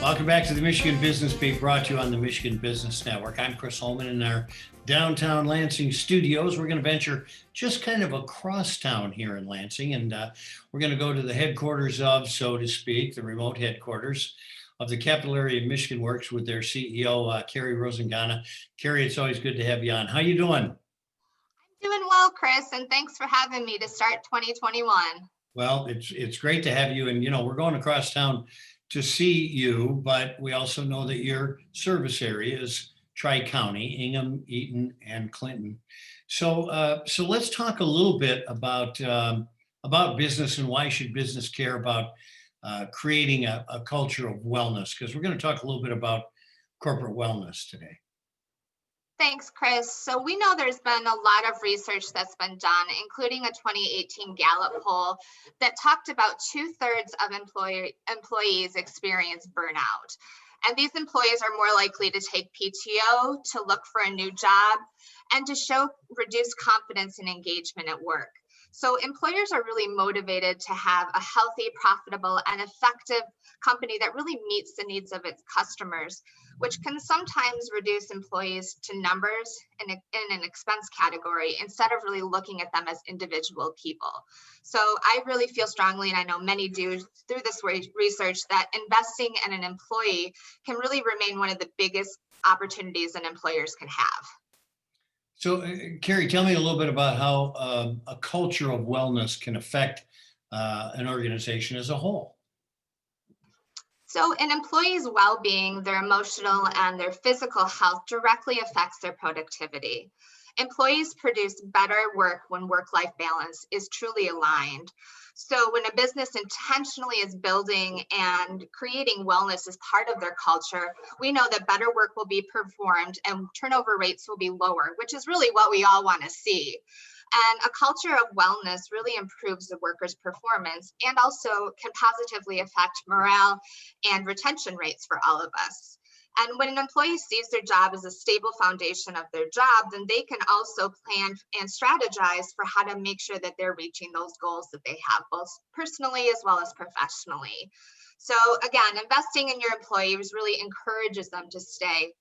Welcome back to the Michigan Business Beat, brought to you on the Michigan Business Network. I'm Chris Holman in our downtown Lansing studios. We're going to venture just kind of across town here in Lansing, and we're going to go to the headquarters of, so to speak, the remote headquarters of the Capital Area Michigan Works with their CEO, Carrie Rosingana. Carrie, it's always good to have you on. How you doing? Doing well, Chris, and thanks for having me to start 2021. Well, it's great to have you, and we're going across town to see you, but we also know that your service area is Tri-County, Ingham, Eaton, and Clinton. So let's talk a little bit about business and why should business care about creating a culture of wellness, because we're going to talk a little bit about corporate wellness today. Thanks, Chris. So we know there's been a lot of research that's been done, including a 2018 Gallup poll that talked about 2/3 of employees experience burnout. And these employees are more likely to take PTO, to look for a new job, and to show reduced confidence and engagement at work. So employers are really motivated to have a healthy, profitable, and effective company that really meets the needs of its customers, which can sometimes reduce employees to numbers in an expense category instead of really looking at them as individual people. So I really feel strongly, and I know many do through this research, that investing in an employee can really remain one of the biggest opportunities an employers can have. So, Carrie, tell me a little bit about how a culture of wellness can affect an organization as a whole. So an employee's well-being, their emotional and their physical health directly affects their productivity. Employees produce better work when work-life balance is truly aligned. So when a business intentionally is building and creating wellness as part of their culture, we know that better work will be performed and turnover rates will be lower, which is really what we all want to see. And a culture of wellness really improves the workers' performance and also can positively affect morale and retention rates for all of us. And when an employee sees their job as a stable foundation of their job, then they can also plan and strategize for how to make sure that they're reaching those goals that they have, both personally as well as professionally. So again, investing in your employees really encourages them to stay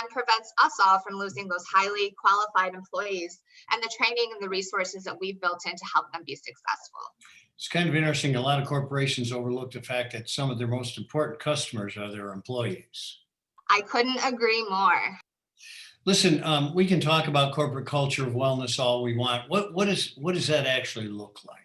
and prevents us all from losing those highly qualified employees and the training and the resources that we've built in to help them be successful. It's kind of interesting. A lot of corporations overlook the fact that some of their most important customers are their employees. I couldn't agree more. Listen, we can talk about corporate culture of wellness all we want. What does that actually look like?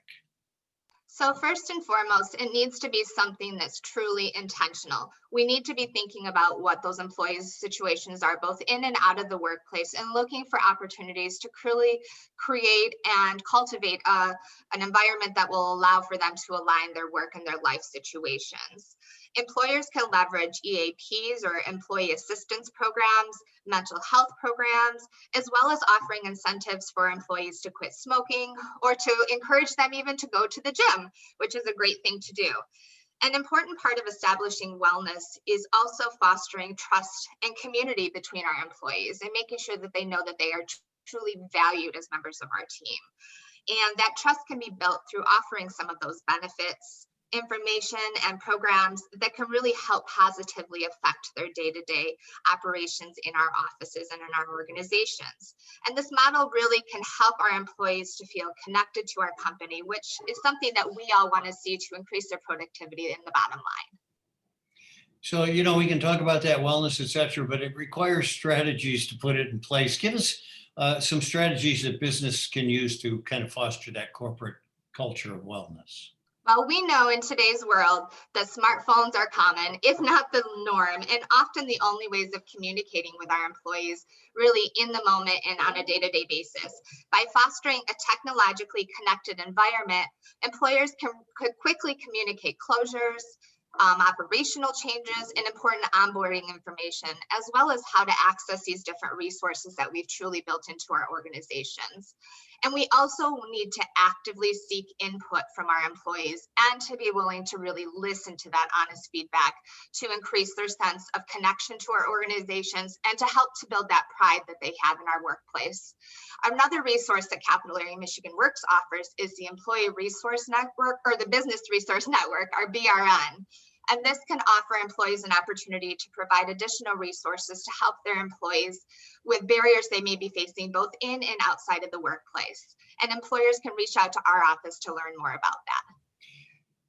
So first and foremost, it needs to be something that's truly intentional. We need to be thinking about what those employees' situations are, both in and out of the workplace, and looking for opportunities to really create and cultivate an environment that will allow for them to align their work and their life situations. Employers can leverage EAPs or employee assistance programs, mental health programs, as well as offering incentives for employees to quit smoking or to encourage them even to go to the gym, which is a great thing to do. An important part of establishing wellness is also fostering trust and community between our employees and making sure that they know that they are truly valued as members of our team. And that trust can be built through offering some of those benefits, information, and programs that can really help positively affect their day-to-day operations in our offices and in our organizations. And this model really can help our employees to feel connected to our company, which is something that we all want to see to increase their productivity in the bottom line. So, we can talk about that wellness, et cetera, but it requires strategies to put it in place. Give us some strategies that business can use to kind of foster that corporate culture of wellness. Well, we know in today's world that smartphones are common, if not the norm, and often the only ways of communicating with our employees really in the moment and on a day-to-day basis. By fostering a technologically connected environment, employers could quickly communicate closures, operational changes, and important onboarding information, as well as how to access these different resources that we've truly built into our organizations. And we also need to actively seek input from our employees and to be willing to really listen to that honest feedback to increase their sense of connection to our organizations and to help to build that pride that they have in our workplace. Another resource that Capital Area Michigan Works offers is the Employee Resource Network, or the Business Resource Network, our BRN. And this can offer employees an opportunity to provide additional resources to help their employees with barriers they may be facing both in and outside of the workplace. And employers can reach out to our office to learn more about that.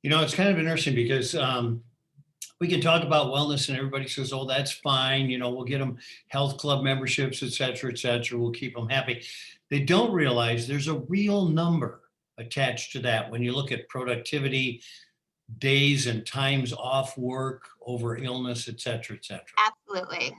It's kind of interesting because we can talk about wellness and everybody says, oh, that's fine. We'll get them health club memberships, et cetera, et cetera. We'll keep them happy. They don't realize there's a real number attached to that. When you look at productivity, days and times off work over illness, et cetera, et cetera. Absolutely.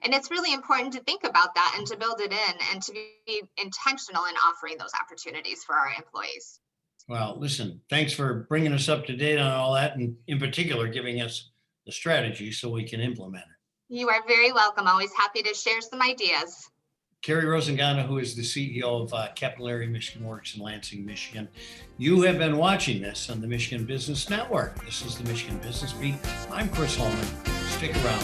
And it's really important to think about that and to build it in and to be intentional in offering those opportunities for our employees. Well, listen, thanks for bringing us up to date on all that, and in particular, giving us the strategy so we can implement it. You are very welcome. Always happy to share some ideas. Carrie Rosingana, who is the CEO of Capital Area Michigan Works in Lansing, Michigan. You have been watching this on the Michigan Business Network. This is the Michigan Business Beat. I'm Chris Holman. Stick around.